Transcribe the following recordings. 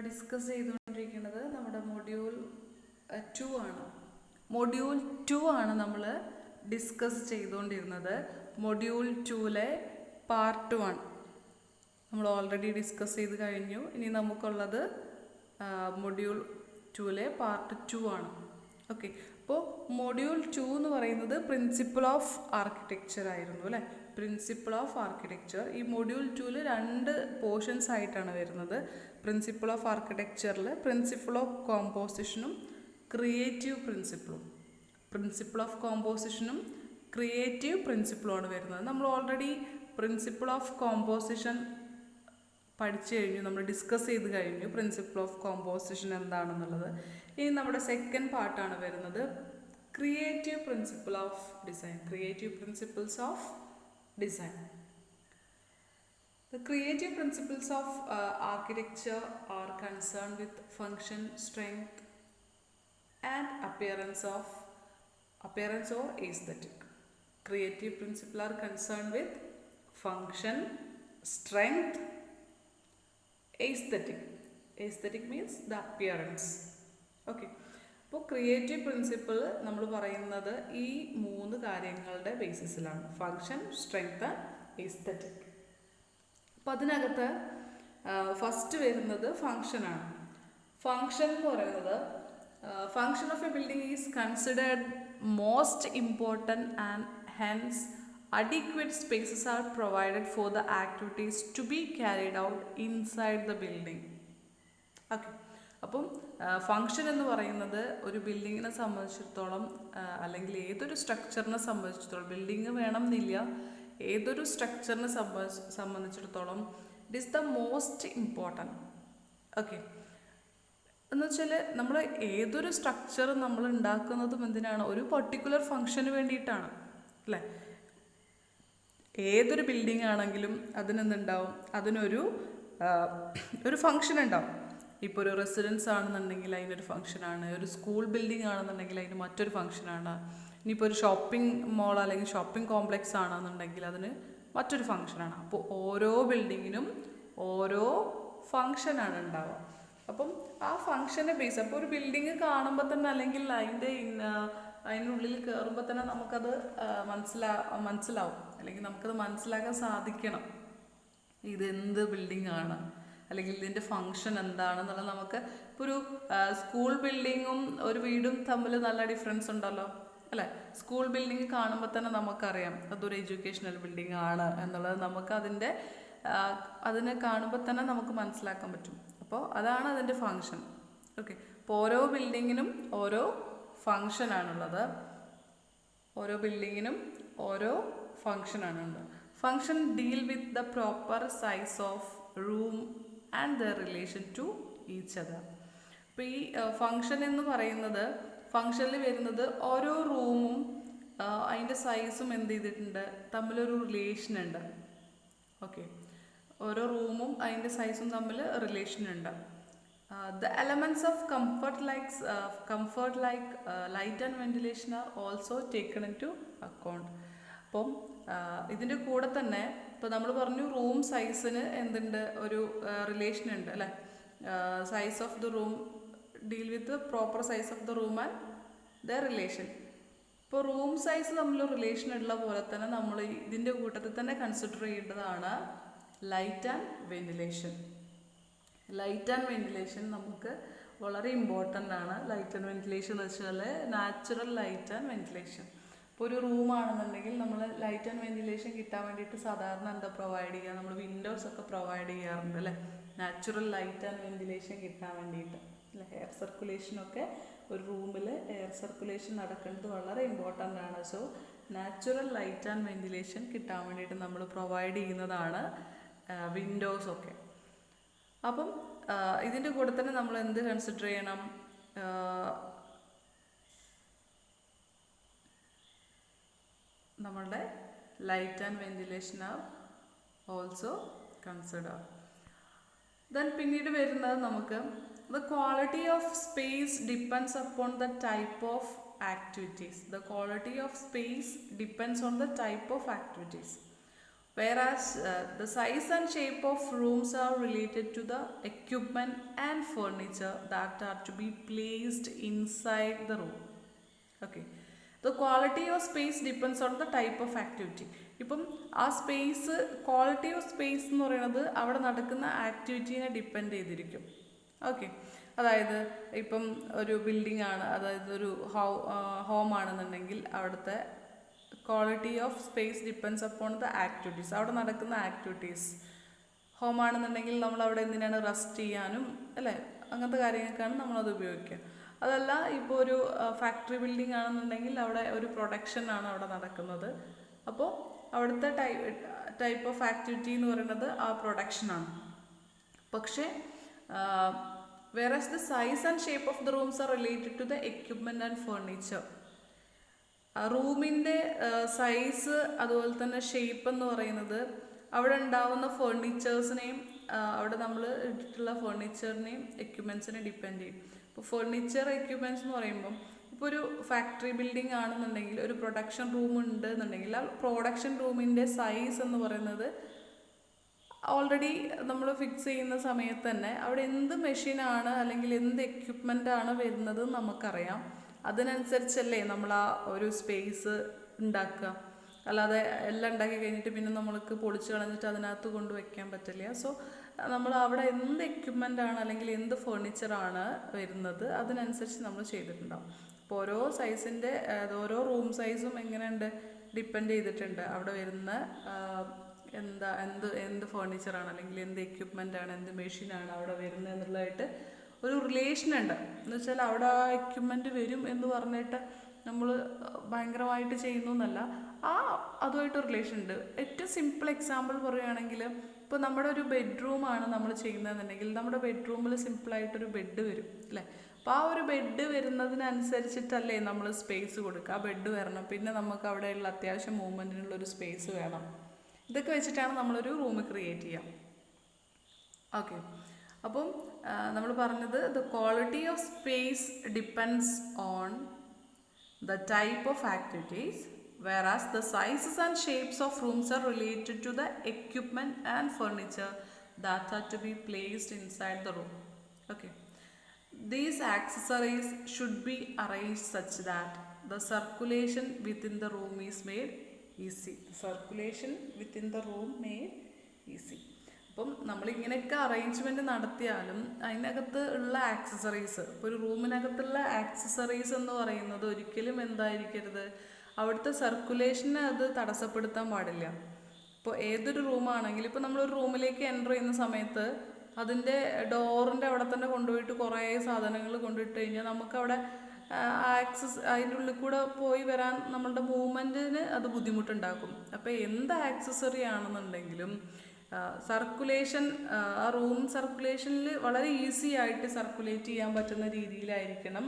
Discuss ചെയ്തുകൊണ്ടിരിക്കുന്നത് നമ്മുടെ module 2 ആണ്. മൊഡ്യൂൾ 2 ആണ് നമ്മൾ ഡിസ്കസ് ചെയ്തുകൊണ്ടിരുന്നത്. മൊഡ്യൂൾ 2-ലെ പാർട്ട് 1 നമ്മൾ ഓൾറെഡി ഡിസ്കസ് ചെയ്ത് കഴിഞ്ഞു. ഇനി നമുക്കുള്ളത് മൊഡ്യൂൾ 2-ലെ പാർട്ട് 2 ആണ്. ഓക്കെ, അപ്പോൾ മൊഡ്യൂൾ 2 എന്ന് പറയുന്നത് പ്രിൻസിപ്പിൾ ഓഫ് ആർക്കിടെക്ചർ ആയിരുന്നു അല്ലേ. പ്രിൻസിപ്പിൾ ഓഫ് ആർക്കിടെക്ചർ ഈ മൊഡ്യൂൾ 2-ൽ 2 പോർഷൻസ് ആയിട്ടാണ് വരുന്നത്. പ്രിൻസിപ്പിൾ ഓഫ് ആർക്കിടെക്ചറിൽ പ്രിൻസിപ്പിൾ ഓഫ് കോമ്പോസിഷനും ക്രിയേറ്റീവ് പ്രിൻസിപ്പിളും, പ്രിൻസിപ്പിൾ ഓഫ് കോമ്പോസിഷനും ക്രിയേറ്റീവ് പ്രിൻസിപ്പിളുമാണ് വരുന്നത്. നമ്മൾ ഓൾറെഡി പ്രിൻസിപ്പിൾ ഓഫ് കോമ്പോസിഷൻ പഠിച്ചു കഴിഞ്ഞു, നമ്മൾ ഡിസ്കസ് ചെയ്ത് കഴിഞ്ഞു പ്രിൻസിപ്പിൾ ഓഫ് കോമ്പോസിഷൻ എന്താണെന്നുള്ളത്. ഇനി നമ്മുടെ സെക്കൻഡ് പാർട്ടാണ് വരുന്നത്, creative principle of design, creative principles of design. The creative principles of architecture are concerned with function, strength and appearance or aesthetic. Creative principles are concerned with function, strength, aesthetic. Aesthetic means the appearance. Okay. അപ്പോൾ creative principle നമ്മൾ പറയുന്നത് ഈ 3 കാര്യങ്ങളുടെ ബേസിസിലാണ്, function, strength, aesthetic. അപ്പോൾ അതിനകത്ത് first വരുന്നത് ഫങ്ഷനാണ്. Function എന്ന് പറയുന്നത് function of A building is considered most important and hence adequate spaces are provided for the activities to be carried out inside the building. Okay. അപ്പം ഫങ്ഷൻ എന്ന് പറയുന്നത് ഒരു ബിൽഡിങ്ങിനെ സംബന്ധിച്ചിടത്തോളം അല്ലെങ്കിൽ ഏതൊരു സ്ട്രക്ചറിനെ സംബന്ധിച്ചിടത്തോളം, ബിൽഡിങ് വേണം എന്നില്ല, ഏതൊരു സ്ട്രക്ചറിനെ സംബന്ധിച്ചിടത്തോളം it is the most important. Okay, എന്ന് വെച്ചാൽ നമ്മൾ ഏതൊരു സ്ട്രക്ചർ നമ്മൾ ഉണ്ടാക്കുന്നതും എന്തിനാണ്, ഒരു പർട്ടിക്കുലർ ഫങ്ഷന് വേണ്ടിയിട്ടാണ് അല്ലേ. ഏതൊരു ബിൽഡിംഗ് ആണെങ്കിലും അതിനെന്തുണ്ടാവും, അതിനൊരു ഫങ്ഷൻ ഉണ്ടാവും. ഇപ്പോൾ ഒരു റെസിഡൻസ് ആണെന്നുണ്ടെങ്കിൽ അതിനൊരു ഫംഗ്ഷനാണ്, ഒരു സ്കൂൾ ബിൽഡിംഗ് ആണെന്നുണ്ടെങ്കിൽ അതിന് മറ്റൊരു ഫംഗ്ഷനാണ്, ഇനിയിപ്പോൾ ഒരു ഷോപ്പിംഗ് മോൾ അല്ലെങ്കിൽ ഷോപ്പിംഗ് കോംപ്ലക്സ് ആണെന്നുണ്ടെങ്കിൽ അതിന് മറ്റൊരു ഫംഗ്ഷനാണ്. അപ്പോൾ ഓരോ ബിൽഡിങ്ങിനും ഓരോ ഫംഗ്ഷനാണ് ഉണ്ടാവുക. അപ്പം ആ ഫംഗ്ഷനെ ബേസ്, അപ്പോൾ ഒരു ബിൽഡിങ് കാണുമ്പോൾ തന്നെ അല്ലെങ്കിൽ അതിനുള്ളിൽ കയറുമ്പോൾ തന്നെ നമുക്കത് മനസ്സിലാവും അല്ലെങ്കിൽ നമുക്കത് മനസ്സിലാക്കാൻ സാധിക്കണം ഇതെന്ത് ബിൽഡിംഗ് ആണ് അല്ലെങ്കിൽ ഇതിൻ്റെ ഫങ്ഷൻ എന്താണെന്നുള്ളത്. നമുക്ക് ഇപ്പോൾ ഒരു സ്കൂൾ ബിൽഡിങ്ങും ഒരു വീടും തമ്മിൽ നല്ല ഡിഫറൻസ് ഉണ്ടല്ലോ അല്ലേ. സ്കൂൾ ബിൽഡിങ് കാണുമ്പോൾ തന്നെ നമുക്കറിയാം അതൊരു എഡ്യൂക്കേഷണൽ ബിൽഡിംഗ് ആണ് എന്നുള്ളത്, നമുക്ക് അതിനെ കാണുമ്പോൾ തന്നെ നമുക്ക് മനസ്സിലാക്കാൻ പറ്റും. അപ്പോൾ അതാണ് അതിൻ്റെ ഫങ്ഷൻ. ഓക്കെ, അപ്പോൾ ഓരോ ബിൽഡിങ്ങിനും ഓരോ ഫങ്ഷനാണുള്ളത്, ഓരോ ബിൽഡിങ്ങിനും ഓരോ ഫങ്ഷനാണുള്ളത്. Function deal with the proper size of room and the relation to each other. അപ്പോൾ ഈ ഫങ്ഷൻ എന്ന് പറയുന്നത്, ഫങ്ഷനിൽ വരുന്നത് ഓരോ റൂമും അതിൻ്റെ സൈസും എന്ത് ചെയ്തിട്ടുണ്ട്, തമ്മിലൊരു റിലേഷൻ ഉണ്ട്. ഓക്കെ, ഓരോ റൂമും അതിൻ്റെ സൈസും തമ്മിൽ റിലേഷൻ ഉണ്ട്. The elements of comfort like light and ventilation are also taken in to account. അപ്പം ഇതിൻ്റെ കൂടെ തന്നെ ഇപ്പോൾ നമ്മൾ പറഞ്ഞു റൂം സൈസിന് എന്തുണ്ട്, ഒരു റിലേഷൻ ഉണ്ട് അല്ലേ. Size of the room deal with proper size of the room and the relation. ഇപ്പോൾ റൂം സൈസ് തമ്മിൽ റിലേഷൻ ഉള്ള പോലെ തന്നെ നമ്മൾ ഇതിൻ്റെ കൂട്ടത്തിൽ തന്നെ കൺസിഡർ ചെയ്യേണ്ടതാണ് light and ventilation. Light and ventilation നമുക്ക് വളരെ ഇമ്പോർട്ടൻ്റ് ആണ്. ലൈറ്റ് ആൻഡ് വെന്റിലേഷൻ എന്ന് വെച്ചാൽ നാച്ചുറൽ ലൈറ്റ് ആൻഡ് വെന്റിലേഷൻ. ഇപ്പോൾ ഒരു റൂമാണെന്നുണ്ടെങ്കിൽ നമ്മൾ ലൈറ്റ് ആൻഡ് വെന്റിലേഷൻ കിട്ടാൻ വേണ്ടിയിട്ട് സാധാരണ എന്താ പ്രൊവൈഡ് ചെയ്യുക, നമ്മൾ വിൻഡോസ് ഒക്കെ പ്രൊവൈഡ് ചെയ്യാറുണ്ട് അല്ലേ, നാച്ചുറൽ ലൈറ്റ് ആൻഡ് വെന്റിലേഷൻ കിട്ടാൻ വേണ്ടിയിട്ട് അല്ലേ. എയർ സർക്കുലേഷനൊക്കെ ഒരു റൂമിൽ എയർ സർക്കുലേഷൻ നടക്കേണ്ടത് വളരെ ഇമ്പോർട്ടൻ്റ് ആണ്. So natural light and ventilation കിട്ടാൻ വേണ്ടിയിട്ട് നമ്മൾ പ്രൊവൈഡ് ചെയ്യുന്നതാണ് വിൻഡോസൊക്കെ. അപ്പം ഇതിൻ്റെ കൂടെ തന്നെ നമ്മൾ എന്ത് കൺസിഡർ ചെയ്യണം, നമ്മളുടെ light and ventilation are also consider. Then പിന്നീട് വരുന്നത് നമുക്ക് the quality of space depends upon the type of activities. The quality of space depends on the type of activities. whereas the size and shape of rooms are related to the equipment and furniture that are to be placed inside the room. Okay. The quality of space depends on the type of activity. ഇപ്പം ആ space, quality of space എന്ന് പറയുന്നത് അവിടെ നടക്കുന്ന ആക്ടിവിറ്റീനെ depend ചെയ്തിരിക്കും. Okay. അതായത് ഇപ്പം ഒരു ബിൽഡിംഗ് ആണ്, അതായത് ഒരു ഹോം ആണെന്നുണ്ടെങ്കിൽ അവിടുത്തെ quality of space depends upon the activities, അവിടെ നടക്കുന്ന ആക്ടിവിറ്റീസ്. ഹോം ആണെന്നുണ്ടെങ്കിൽ നമ്മൾ അവിടെ എന്തിനാണ് റെസ്റ്റ് ചെയ്യാനും അല്ലേ, അങ്ങനത്തെ കാര്യങ്ങൾക്കാണ് നമ്മളത് ഉപയോഗിക്കുക. അതല്ല ഇപ്പോൾ ഒരു ഫാക്ടറി ബിൽഡിംഗ് ആണെന്നുണ്ടെങ്കിൽ അവിടെ ഒരു പ്രൊഡക്ഷൻ ആണ് അവിടെ നടക്കുന്നത്. അപ്പോൾ അവിടുത്തെ ടൈപ്പ് ഓഫ് ആക്ടിവിറ്റി എന്ന് പറയുന്നത് ആ പ്രൊഡക്ഷനാണ്. പക്ഷേ whereas the size and shape of the rooms are related to the equipment and furniture. റൂമിൻ്റെ സൈസ് അതുപോലെ തന്നെ ഷേപ്പ് എന്ന് പറയുന്നത് അവിടെ ഉണ്ടാവുന്ന ഫേർണിച്ചേഴ്സിനെയും അവിടെ നമ്മൾ ഇട്ടിട്ടുള്ള ഫേർണിച്ചറിനെയും എക്യുപ്മെൻറ്റ്സിനെയും ഡിപ്പെൻഡ് ചെയ്യും. ഇപ്പോൾ ഫേർണിച്ചർ എക്യുപ്മെൻറ്റ്സ് എന്ന് പറയുമ്പം ഇപ്പോൾ ഒരു ഫാക്ടറി ബിൽഡിംഗ് ആണെന്നുണ്ടെങ്കിൽ ഒരു പ്രൊഡക്ഷൻ റൂം ഉണ്ട് എന്നുണ്ടെങ്കിൽ ആ പ്രൊഡക്ഷൻ റൂമിൻ്റെ സൈസ് എന്ന് പറയുന്നത് ഓൾറെഡി നമ്മൾ ഫിക്സ് ചെയ്യുന്ന സമയത്ത് തന്നെ അവിടെ എന്ത് മെഷീനാണ് അല്ലെങ്കിൽ എന്ത് എക്യുപ്മെൻ്റ് ആണ് വരുന്നത് നമുക്കറിയാം. അതിനനുസരിച്ചല്ലേ നമ്മൾ ആ ഒരു സ്പേസ് ഉണ്ടാക്കുക. അല്ലാതെ എല്ലാം ഉണ്ടാക്കി കഴിഞ്ഞിട്ട് പിന്നെ നമ്മൾക്ക് പൊളിച്ച് കളഞ്ഞിട്ട് അതിനകത്ത് കൊണ്ട് വയ്ക്കാൻ പറ്റില്ല. സോ നമ്മൾ അവിടെ എന്ത് എക്യുപ്മെൻ്റ് ആണ് അല്ലെങ്കിൽ എന്ത് ഫേർണിച്ചറാണ് വരുന്നത് അതിനനുസരിച്ച് നമ്മൾ ചെയ്തിട്ടുണ്ടാവും. അപ്പോൾ ഓരോ സൈസിൻ്റെ ഓരോ റൂം സൈസും എങ്ങനെയുണ്ട് ഡിപ്പെൻഡ് ചെയ്തിട്ടുണ്ട് അവിടെ വരുന്ന എന്ത് ഫേർണിച്ചറാണ് അല്ലെങ്കിൽ എന്ത് എക്യുപ്മെൻ്റാണ് എന്ത് മെഷീനാണ് അവിടെ വരുന്നത് എന്നുള്ളതായിട്ട് ഒരു റിലേഷൻ ഉണ്ട്. എന്ന് വെച്ചാൽ അവിടെ ആ എക്യുപ്മെൻറ്റ് വരും എന്ന് പറഞ്ഞിട്ട് നമ്മൾ ഭയങ്കരമായിട്ട് ചെയ്യുന്നു എന്നല്ല, അതുമായിട്ട് റിലേഷൻ ഉണ്ട്. ഏറ്റവും സിമ്പിൾ എക്സാമ്പിൾ പറയുകയാണെങ്കിൽ ഇപ്പോൾ നമ്മുടെ ഒരു ബെഡ്റൂമാണ് നമ്മൾ ചെയ്യുന്നതെന്നുണ്ടെങ്കിൽ നമ്മുടെ ബെഡ്റൂമിൽ സിമ്പിളായിട്ടൊരു ബെഡ് വരും അല്ലേ. അപ്പോൾ ആ ഒരു ബെഡ് വരുന്നതിനനുസരിച്ചിട്ടല്ലേ നമ്മൾ സ്പേസ് കൊടുക്കുക. ആ ബെഡ് വരണം, പിന്നെ നമുക്ക് അവിടെയുള്ള അത്യാവശ്യം മൂവ്മെൻറ്റിനുള്ളൊരു സ്പേസ് വേണം. ഇതൊക്കെ വെച്ചിട്ടാണ് നമ്മളൊരു റൂം ക്രിയേറ്റ് ചെയ്യുക. ഓക്കെ. അപ്പം നമ്മൾ പറഞ്ഞത് the quality of space depends on the type of activities, whereas the sizes and shapes of rooms are related to the equipment and furniture that are to be placed inside the room. Okay. These accessories should be arranged such that the circulation within the room is made easy. Circulation within the room made easy. അപ്പം നമ്മളിങ്ങനെയൊക്കെ arrangement നടത്തിയാലും അതിനകത്ത് ഉള്ള accessories, ഇപ്പോൾ ഒരു റൂമിനകത്തുള്ള accessories എന്ന് പറയുന്നത് ഒരിക്കലും എന്തായിരിക്കരുത്, അവിടുത്തെ സർക്കുലേഷനെ അത് തടസ്സപ്പെടുത്താൻ പാടില്ല. ഇപ്പോൾ ഏതൊരു റൂമാണെങ്കിലും ഇപ്പോൾ നമ്മളൊരു റൂമിലേക്ക് എൻ്റർ ചെയ്യുന്ന സമയത്ത് അതിൻ്റെ ഡോറിൻ്റെ അവിടെ തന്നെ കൊണ്ടുപോയിട്ട് കുറേ സാധനങ്ങൾ കൊണ്ടുപോയിട്ട് കഴിഞ്ഞാൽ നമുക്കവിടെ അതിൻ്റെ ഉള്ളിൽ കൂടെ പോയി വരാൻ നമ്മളുടെ മൂവ്മെൻറ്റിന് അത് ബുദ്ധിമുട്ടുണ്ടാക്കും. അപ്പോൾ എന്ത് ആക്സസറി ആണെന്നുണ്ടെങ്കിലും സർക്കുലേഷൻ, ആ റൂം സർക്കുലേഷനിൽ വളരെ ഈസി ആയിട്ട് സർക്കുലേറ്റ് ചെയ്യാൻ പറ്റുന്ന രീതിയിലായിരിക്കണം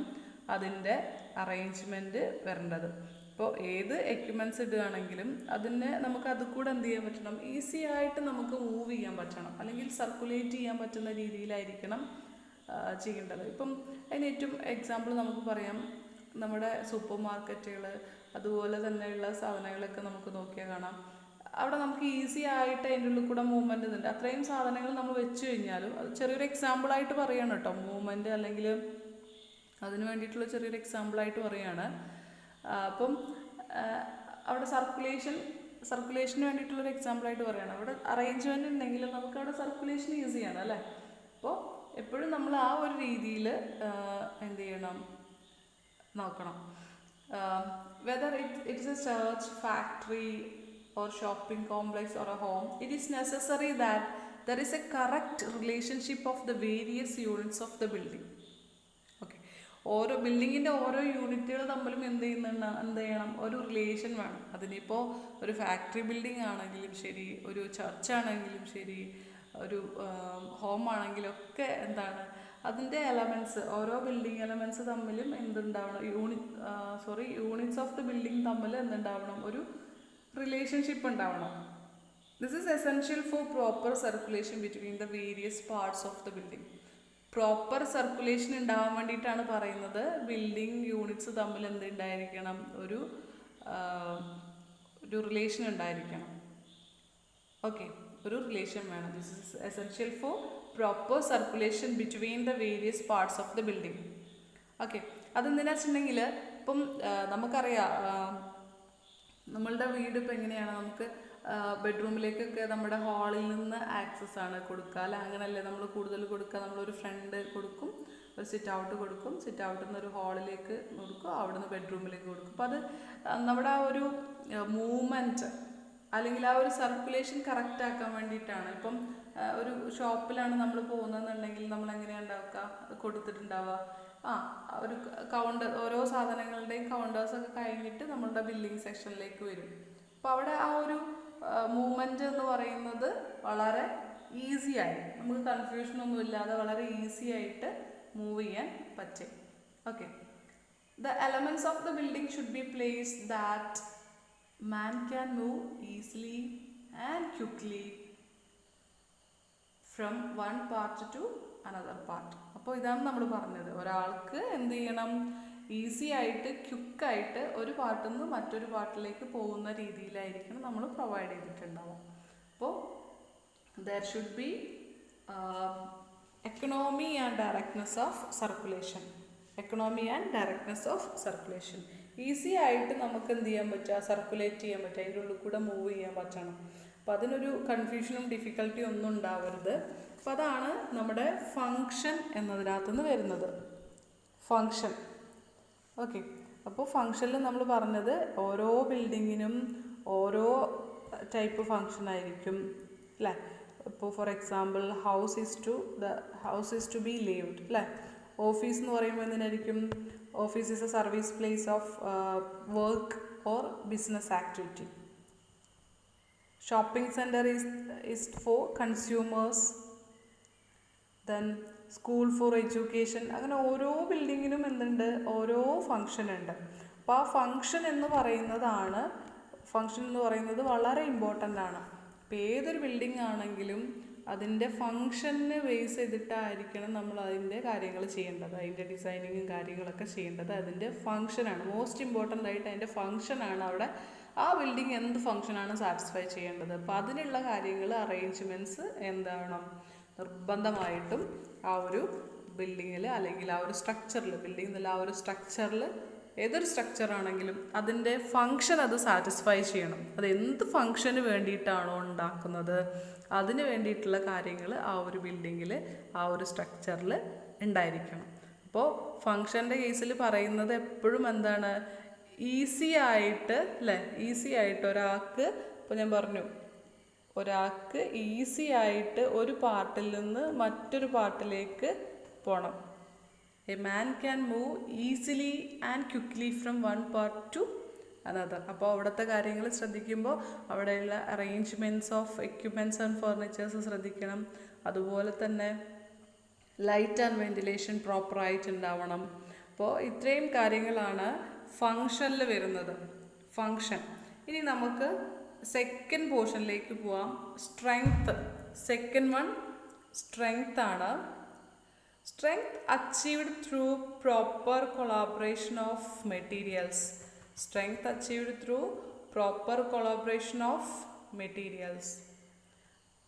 അതിൻ്റെ അറേഞ്ച്മെൻറ്റ് വരേണ്ടത്. ഇപ്പോൾ ഏത് എക്യുപ്മെൻറ്റ്സ് ഇടുകയാണെങ്കിലും അതിനെ നമുക്ക് അത് കൂടെ എന്ത് ചെയ്യാൻ പറ്റണം, ഈസി ആയിട്ട് നമുക്ക് മൂവ് ചെയ്യാൻ പറ്റണം, അല്ലെങ്കിൽ സർക്കുലേറ്റ് ചെയ്യാൻ പറ്റുന്ന രീതിയിലായിരിക്കണം ചെയ്യേണ്ടത്. ഇപ്പം അതിന് ഏറ്റവും എക്സാമ്പിൾ നമുക്ക് പറയാം, നമ്മുടെ സൂപ്പർ മാർക്കറ്റുകൾ അതുപോലെ തന്നെയുള്ള സാധനങ്ങളൊക്കെ നമുക്ക് നോക്കിയാൽ കാണാം. അവിടെ നമുക്ക് ഈസി ആയിട്ട് അതിൻ്റെ ഉള്ളിൽ കൂടെ മൂവ്മെൻറ്റ് ഉണ്ട്. അത്രയും സാധനങ്ങൾ നമ്മൾ വെച്ച് കഴിഞ്ഞാലും അത് ചെറിയൊരു എക്സാമ്പിളായിട്ട് പറയുകയാണ് കേട്ടോ, മൂവ്മെൻറ്റ് അല്ലെങ്കിൽ അതിന് വേണ്ടിയിട്ടുള്ള ചെറിയൊരു എക്സാമ്പിളായിട്ട് പറയുകയാണ്. അപ്പം അവിടെ സർക്കുലേഷന് വേണ്ടിയിട്ടുള്ളൊരു എക്സാമ്പിളായിട്ട് പറയുകയാണ്. അവിടെ അറേഞ്ച്മെൻറ്റ് ഉണ്ടെങ്കിൽ നമുക്ക് അവിടെ സർക്കുലേഷൻ ഈസിയാണ് അല്ലേ. അപ്പോൾ എപ്പോഴും നമ്മൾ ആ ഒരു രീതിയിൽ എന്ത് ചെയ്യണം, നോക്കണം. Whether it is A church, factory or shopping complex or a home, it is necessary that there is a correct relationship of the various units of the building. Okay. ഓരോ ബിൽഡിങ്ങിൻ്റെ ഓരോ യൂണിറ്റുകൾ തമ്മിലും എന്ത് ചെയ്യണം, ഒരു റിലേഷൻ വേണം. അതിനിപ്പോൾ ഒരു ഫാക്ടറി ബിൽഡിംഗ് ആണെങ്കിലും ശരി, ഒരു ചർച്ച് ആണെങ്കിലും ശരി, ഒരു ഹോം ആണെങ്കിലും ഒക്കെ എന്താണ് അതിൻ്റെ എലമെൻറ്റ്സ്, ഓരോ ബിൽഡിംഗ് എലമെൻറ്റ്സ് തമ്മിലും എന്തുണ്ടാവണം, യൂണിറ്റ്സ് ഓഫ് ദ ബിൽഡിംഗ് തമ്മിൽ എന്തുണ്ടാവണം, ഒരു റിലേഷൻഷിപ്പ് ഉണ്ടാവണം. This is essential for proper circulation between the various parts of the building. Proper circulation ഉണ്ടാവാൻ വേണ്ടിയിട്ടാണ് പറയുന്നത് ബിൽഡിംഗ് യൂണിറ്റ്സ് തമ്മിൽ എന്തുണ്ടായിരിക്കണം, ഒരു റിലേഷൻ ഉണ്ടായിരിക്കണം. ഓക്കെ, ഒരു റിലേഷൻ വേണം. This is essential for proper circulation between the various parts of the building. Okay, അതെന്തിനാ വെച്ചിട്ടുണ്ടെങ്കിൽ ഇപ്പം നമുക്കറിയാം നമ്മളുടെ വീട് ഇപ്പം എങ്ങനെയാണ്, നമുക്ക് ബെഡ്റൂമിലേക്കൊക്കെ നമ്മുടെ ഹാളിൽ നിന്ന് ആക്സസ് ആണ് കൊടുക്കുക അല്ല, അങ്ങനല്ലേ നമ്മൾ കൂടുതൽ കൊടുക്കുക. നമ്മളൊരു ഫ്രണ്ട് കൊടുക്കും, ഒരു സിറ്റ് ഔട്ട് കൊടുക്കും, സിറ്റ് ഔട്ടിൽ നിന്ന് ഒരു ഹാളിലേക്ക് കൊടുക്കും, അവിടെ നിന്ന് ബെഡ്റൂമിലേക്ക് കൊടുക്കും. അപ്പോൾ അത് നമ്മുടെ ആ ഒരു മൂവ്മെൻറ്റ് അല്ലെങ്കിൽ ആ ഒരു സർക്കുലേഷൻ കറക്റ്റ് ആക്കാൻ വേണ്ടിയിട്ടാണ്. ഇപ്പം ഒരു ഷോപ്പിലാണ് നമ്മൾ പോകുന്നതെന്നുണ്ടെങ്കിൽ നമ്മൾ എങ്ങനെയാണ് ഉണ്ടാക്കുക, കൊടുത്തിട്ടുണ്ടാവുക ഒരു കൗണ്ടർ, ഓരോ സാധനങ്ങളുടെയും കൗണ്ടേഴ്സൊക്കെ കഴിഞ്ഞിട്ട് നമ്മളുടെ ബില്ലിംഗ് സെക്ഷനിലേക്ക് വരും. അപ്പോൾ അവിടെ ആ ഒരു മൂവ്മെൻറ്റ് എന്ന് പറയുന്നത് വളരെ ഈസിയായി, നമുക്ക് കൺഫ്യൂഷനൊന്നും ഇല്ലാതെ വളരെ ഈസി ആയിട്ട് മൂവ് ചെയ്യാൻ പറ്റും. Okay, the elements of the building should B placed that man can move easily and quickly from one part to another part. അപ്പോൾ ഇതാണ് നമ്മൾ പറഞ്ഞത്, ഒരാൾക്ക് എന്ത് ചെയ്യണം, ഈസി ആയിട്ട് ക്വിക്കായിട്ട് ഒരു പാർട്ടിൽ നിന്ന് മറ്റൊരു പാർട്ടിലേക്ക് പോകുന്ന രീതിയിലായിരിക്കണം നമ്മൾ പ്രൊവൈഡ് ചെയ്തിട്ടുണ്ടാവും. അപ്പോൾ there should be economy and directness of circulation. Economy and directness of circulation. Easy ആയിട്ട് നമുക്ക് എന്ത് ചെയ്യാൻ പറ്റുക, സർക്കുലേറ്റ് ചെയ്യാൻ പറ്റുക, അതിൻ്റെ ഉള്ളിൽ കൂടെ മൂവ് ചെയ്യാൻ പറ്റണം. അപ്പോൾ അതിനൊരു കൺഫ്യൂഷനും ഡിഫിക്കൽട്ടിയും ഒന്നും ഉണ്ടാവരുത്. അപ്പോൾ അതാണ് നമ്മുടെ ഫങ്ഷൻ എന്നതിനകത്തുനിന്ന് വരുന്നത്, ഫങ്ഷൻ. ഓക്കെ, അപ്പോൾ ഫങ്ഷനിൽ നമ്മൾ പറഞ്ഞത് ഓരോ ബിൽഡിങ്ങിനും ഓരോ ടൈപ്പ് ഫങ്ഷൻ ആയിരിക്കും അല്ലേ. ഇപ്പോൾ for example house is to be lived അല്ലേ. ഓഫീസ് എന്ന് പറയുമ്പോൾ എന്തിനായിരിക്കും, office is a service place of work or business activity. Shopping centre is for consumers. Then school for education. അങ്ങനെ ഓരോ ബിൽഡിങ്ങിനും എന്തുണ്ട്, ഓരോ ഫങ്ഷൻ ഉണ്ട്. അപ്പോൾ ആ ഫങ്ഷൻ എന്ന് പറയുന്നത് വളരെ ഇമ്പോർട്ടൻ്റ് ആണ്. ഇപ്പോൾ ഏതൊരു ബിൽഡിംഗ് ആണെങ്കിലും അതിൻ്റെ ഫങ്ഷനെ ബേസ് ചെയ്തിട്ടായിരിക്കണം നമ്മൾ അതിൻ്റെ കാര്യങ്ങൾ ചെയ്യേണ്ടത്, അതിൻ്റെ ഡിസൈനിങ്ങും കാര്യങ്ങളൊക്കെ ചെയ്യേണ്ടത് അതിൻ്റെ ഫങ്ഷനാണ്. മോസ്റ്റ് ഇമ്പോർട്ടൻ്റ് ആയിട്ട് അതിൻ്റെ ഫങ്ഷനാണ് അവിടെ ആ ബിൽഡിംഗ് എന്ത് ഫങ്ഷനാണ് സാറ്റിസ്ഫൈ ചെയ്യേണ്ടത്. അപ്പോൾ അതിനുള്ള കാര്യങ്ങൾ അറേഞ്ച്മെൻറ്റ്സ് എന്താവണം, നിർബന്ധമായിട്ടും ആ ഒരു ബിൽഡിങ്ങിൽ അല്ലെങ്കിൽ ആ ഒരു സ്ട്രക്ചറിൽ, ബിൽഡിംഗ് എന്നല്ല ആ ഒരു സ്ട്രക്ചറിൽ, ഏതൊരു സ്ട്രക്ചറാണെങ്കിലും അതിൻ്റെ ഫങ്ഷൻ അത് സാറ്റിസ്ഫൈ ചെയ്യണം. അത് എന്ത് ഫങ്ഷന് വേണ്ടിയിട്ടാണോ ഉണ്ടാക്കുന്നത് അതിന് വേണ്ടിയിട്ടുള്ള കാര്യങ്ങൾ ആ ഒരു ബിൽഡിങ്ങിൽ, ആ ഒരു സ്ട്രക്ചറിൽ ഉണ്ടായിരിക്കണം. അപ്പോൾ ഫങ്ഷൻ്റെ കേസിൽ പറയുന്നത് എപ്പോഴും എന്താണ്, ഈസി ആയിട്ട് അല്ലേ, ഈസി ആയിട്ട് ഒരാൾക്ക്, ഇപ്പോൾ ഞാൻ പറഞ്ഞു ഒരാൾക്ക് ഈസി ആയിട്ട് ഒരു പാർട്ടിൽ നിന്ന് മറ്റൊരു പാർട്ടിലേക്ക് പോകണം. A man can move easily and quickly from one part to another. അപ്പോൾ അവിടുത്തെ കാര്യങ്ങൾ ശ്രദ്ധിക്കുമ്പോൾ അവിടെയുള്ള arrangements of equipments and furnitures ശ്രദ്ധിക്കണം. അതുപോലെ തന്നെ ലൈറ്റ് ആൻഡ് വെന്റിലേഷൻ പ്രോപ്പറായിട്ട് ഉണ്ടാവണം. അപ്പോൾ ഇത്രയും കാര്യങ്ങളാണ് ഫങ്ഷനിൽ വരുന്നത്, ഫങ്ഷൻ. ഇനി നമുക്ക് സെക്കൻഡ് പോർഷനിലേക്ക് പോവാം, സ്ട്രെങ്ത്. സെക്കൻഡ് വൺ സ്ട്രെങ്ത് ആണ്. Strength achieved through proper collaboration of materials. Strength achieved through proper collaboration of materials.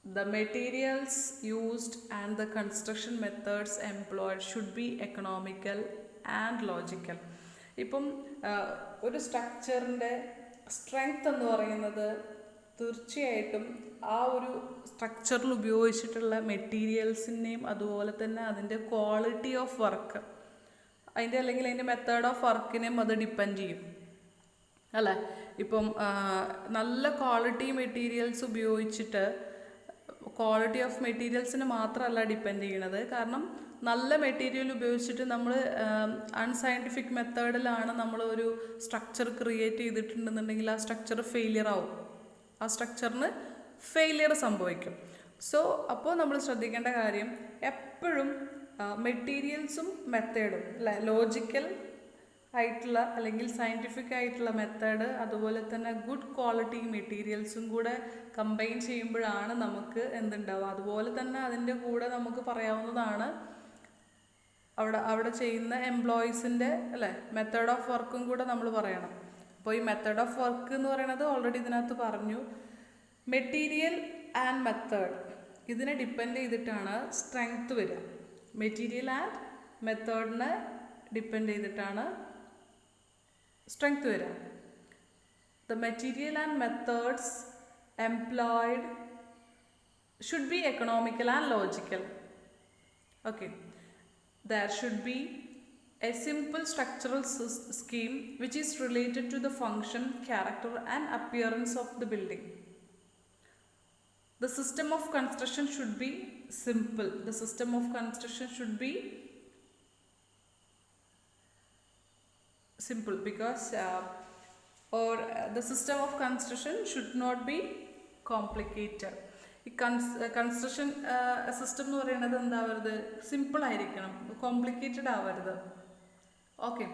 The materials used and the construction methods employed should be economical and logical. ഇപ്പം ഒരു സ്ട്രക്ചറിൻ്റെ strength എന്ന് പറയുന്നത് തീർച്ചയായിട്ടും ആ ഒരു സ്ട്രക്ചറിൽ ഉപയോഗിച്ചിട്ടുള്ള മെറ്റീരിയൽസിനെയും അതുപോലെ തന്നെ അതിൻ്റെ ക്വാളിറ്റി ഓഫ് വർക്ക്, അല്ലെങ്കിൽ അതിൻ്റെ മെത്തേഡ് ഓഫ് വർക്കിനെയും അത് ഡിപ്പെൻഡ് ചെയ്യും അല്ലേ. ഇപ്പം നല്ല ക്വാളിറ്റി മെറ്റീരിയൽസ് ഉപയോഗിച്ചിട്ട് ക്വാളിറ്റി ഓഫ് മെറ്റീരിയൽസിന് മാത്രമല്ല ഡിപ്പെൻഡ് ചെയ്യണത്. കാരണം നല്ല മെറ്റീരിയൽ ഉപയോഗിച്ചിട്ട് നമ്മൾ അൺസയൻറ്റിഫിക് മെത്തേഡിലാണ് നമ്മൾ ഒരു സ്ട്രക്ചർ ക്രിയേറ്റ് ചെയ്തിട്ടുണ്ടെന്നുണ്ടെങ്കിൽ ആ സ്ട്രക്ചർ ഫെയിലിയർ ആവും, ആ സ്ട്രക്ചറിന് ഫെയിലിയർ സംഭവിക്കും. സോ അപ്പോൾ നമ്മൾ ശ്രദ്ധിക്കേണ്ട കാര്യം എപ്പോഴും മെറ്റീരിയൽസും മെത്തേഡും അല്ലേ, ലോജിക്കൽ ആയിട്ടുള്ള അല്ലെങ്കിൽ സയൻറ്റിഫിക് ആയിട്ടുള്ള മെത്തേഡ് അതുപോലെ തന്നെ ഗുഡ് ക്വാളിറ്റി മെറ്റീരിയൽസും കൂടെ കമ്പൈൻ ചെയ്യുമ്പോഴാണ് നമുക്ക് എന്തുണ്ടാവുക. അതുപോലെ തന്നെ അതിൻ്റെ കൂടെ നമുക്ക് പറയാവുന്നതാണ് അവിടെ ചെയ്യുന്ന എംപ്ലോയീസിൻ്റെ അല്ലേ മെത്തേഡ് ഓഫ് വർക്കും കൂടെ നമ്മൾ പറയണം. അപ്പോൾ ഈ മെത്തേഡ് ഓഫ് വർക്ക് എന്ന് പറയുന്നത് ഓൾറെഡി ഇതിനകത്ത് പറഞ്ഞു. മെറ്റീരിയൽ ആൻഡ് മെത്തേഡ് ഇതിനെ ഡിപ്പെൻഡ് ചെയ്തിട്ടാണ് സ്ട്രെങ്ത് വരിക. മെറ്റീരിയൽ ആൻഡ് മെത്തേഡിനെ ഡിപ്പെൻഡ് ചെയ്തിട്ടാണ് സ്ട്രെങ്ത് വരിക. The material and methods employed should be economical and logical. Okay, there should be a simple structural scheme which is related to the function, character and appearance of the building. The system of construction should be simple. The system of construction should be simple because the system of construction should not be complicated. ഈ construction system എന്ന് പറയുന്നത് എന്താവരുത്, simple ആയിരിക്കണം, complicated ആവരുത്. Okay,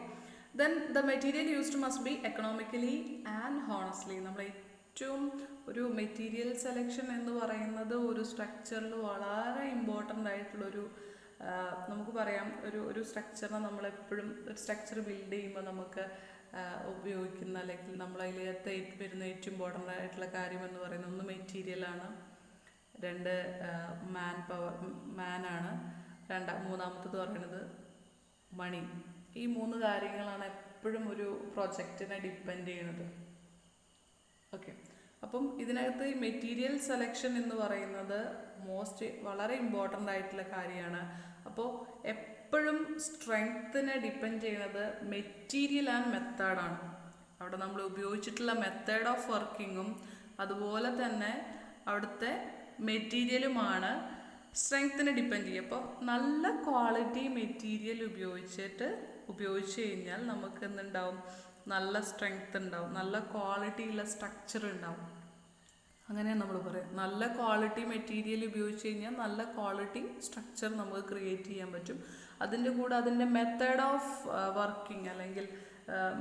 then the material used must be economically and honestly. നമ്മൾ ഏറ്റവും ഒരു material selection എന്ന് പറയുന്നത് ഒരു സ്ട്രക്ചറിൽ വളരെ ഇമ്പോർട്ടൻ്റ് ആയിട്ടുള്ളൊരു നമുക്ക് പറയാം, ഒരു സ്ട്രക്ചറിനെ നമ്മളെപ്പോഴും ഒരു സ്ട്രക്ചർ ബിൽഡ് ചെയ്യുമ്പോൾ നമുക്ക് ഉപയോഗിക്കുന്ന അല്ലെങ്കിൽ നമ്മളതിലത്തെ വരുന്ന ഏറ്റവും ഇമ്പോർട്ടൻ്റ് ആയിട്ടുള്ള കാര്യം എന്ന് പറയുന്നത് ഒന്ന് മെറ്റീരിയലാണ്, രണ്ട് മാനാണ്, മൂന്നാമത്തത് പറയുന്നത് മണി. ഈ 3 കാര്യങ്ങളാണ് എപ്പോഴും ഒരു പ്രൊജക്റ്റിനെ ഡിപ്പെൻഡ് ചെയ്യുന്നത്. ഓക്കെ, അപ്പം ഇതിനകത്ത് ഈ മെറ്റീരിയൽ സെലക്ഷൻ എന്ന് പറയുന്നത് വളരെ ഇമ്പോർട്ടൻ്റ് ആയിട്ടുള്ള കാര്യമാണ്. അപ്പോൾ എപ്പോഴും സ്ട്രെങ്ത്തിനെ ഡിപ്പെൻഡ് ചെയ്യുന്നത് മെറ്റീരിയൽ ആൻഡ് മെത്തേഡാണ്. അവിടെ നമ്മൾ ഉപയോഗിച്ചിട്ടുള്ള മെത്തേഡ് ഓഫ് വർക്കിങ്ങും അതുപോലെ തന്നെ അവിടുത്തെ മെറ്റീരിയലുമാണ് സ്ട്രെങ്ത്തിനെ ഡിപ്പെൻഡ് ചെയ്യുക. അപ്പോൾ നല്ല ക്വാളിറ്റി മെറ്റീരിയൽ ഉപയോഗിച്ച് കഴിഞ്ഞാൽ നമുക്ക് എന്തുണ്ടാവും, നല്ല സ്ട്രെങ്ത് ഉണ്ടാവും, നല്ല ക്വാളിറ്റിയുള്ള സ്ട്രക്ചർ ഉണ്ടാവും. അങ്ങനെയാണ് നമ്മൾ പറയുക. നല്ല ക്വാളിറ്റി മെറ്റീരിയൽ ഉപയോഗിച്ച് കഴിഞ്ഞാൽ നല്ല ക്വാളിറ്റി സ്ട്രക്ചർ നമുക്ക് ക്രിയേറ്റ് ചെയ്യാൻ പറ്റും. അതിൻ്റെ കൂടെ അതിൻ്റെ മെത്തേഡ് ഓഫ് വർക്കിംഗ് അല്ലെങ്കിൽ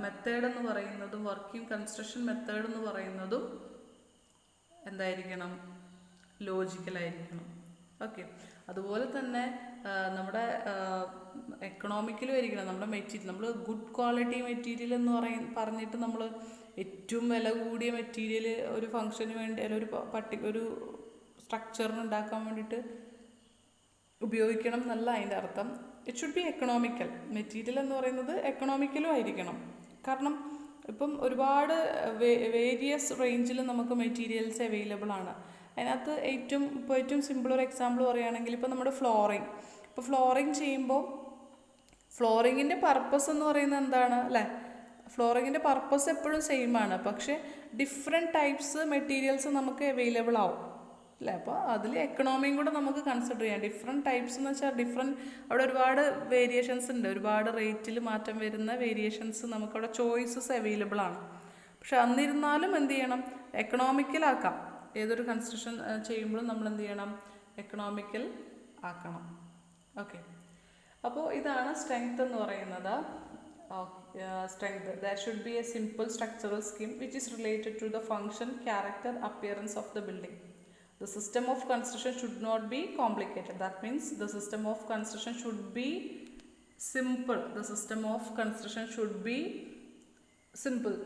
മെത്തേഡ് എന്ന് പറയുന്നതും കൺസ്ട്രക്ഷൻ മെത്തേഡ് എന്ന് പറയുന്നതും എന്തായിരിക്കണം, ലോജിക്കലായിരിക്കണം. ഓക്കെ, അതുപോലെ തന്നെ നമ്മുടെ എക്കണോമിക്കലും ആയിരിക്കണം. നമ്മുടെ മെറ്റീരിയൽ നമ്മൾ ഗുഡ് ക്വാളിറ്റി മെറ്റീരിയൽ എന്ന് പറഞ്ഞിട്ട് നമ്മൾ ഏറ്റവും വില കൂടിയ മെറ്റീരിയൽ ഒരു ഫംഗ്ഷന് വേണ്ടി അല്ലെങ്കിൽ ഒരു സ്ട്രക്ചറിന് ഉണ്ടാക്കാൻ വേണ്ടിയിട്ട് ഉപയോഗിക്കണം എന്നല്ല അതിൻ്റെ അർത്ഥം. It should be economical. Material എന്ന് പറയുന്നത് എക്കണോമിക്കലും ആയിരിക്കണം. കാരണം ഇപ്പം ഒരുപാട് വേരിയസ് റേഞ്ചിൽ നമുക്ക് മെറ്റീരിയൽസ് അവൈലബിൾ ആണ്. അതിനകത്ത് ഏറ്റവും സിമ്പിൾ ഒരു എക്സാമ്പിൾ പറയുകയാണെങ്കിൽ ഇപ്പോൾ നമ്മുടെ ഫ്ലോറിങ് ചെയ്യുമ്പോൾ ഫ്ലോറിങ്ങിൻ്റെ പർപ്പസ് എന്ന് പറയുന്നത് എന്താണ് അല്ലേ? ഫ്ലോറിങ്ങിൻ്റെ പർപ്പസ് എപ്പോഴും സെയിം ആണ്, പക്ഷേ ഡിഫറെൻറ്റ് ടൈപ്സ് മെറ്റീരിയൽസ് നമുക്ക് അവൈലബിൾ ആവും അല്ലേ? അപ്പോൾ അതിൽ എക്കണോമിയും കൂടെ നമുക്ക് കൺസിഡർ ചെയ്യാം. ഡിഫറെൻറ്റ് ടൈപ്സ് എന്ന് വെച്ചാൽ അവിടെ ഒരുപാട് വേരിയേഷൻസ് ഉണ്ട്, ഒരുപാട് റേറ്റിൽ മാറ്റം വരുന്ന വേരിയേഷൻസ് നമുക്കവിടെ ചോയ്സസ് അവൈലബിൾ ആണ്. പക്ഷെ എന്നിരുന്നാലും എന്ത് ചെയ്യണം, എക്കണോമിക്കലാക്കാം. ഏതൊരു കൺസ്ട്രക്ഷൻ ചെയ്യുമ്പോഴും നമ്മൾ എന്ത് ചെയ്യണം, എക്കണോമിക്കൽ ആക്കണം. ഓക്കെ, അപ്പോൾ ഇതാണ് സ്ട്രെങ്ത് എന്ന് പറയുന്നത്. Strength. There should be a simple structural scheme which is related to the function, character, appearance of the building. The system of construction should not be complicated. That means the system of construction should be simple. The system of construction should be simple.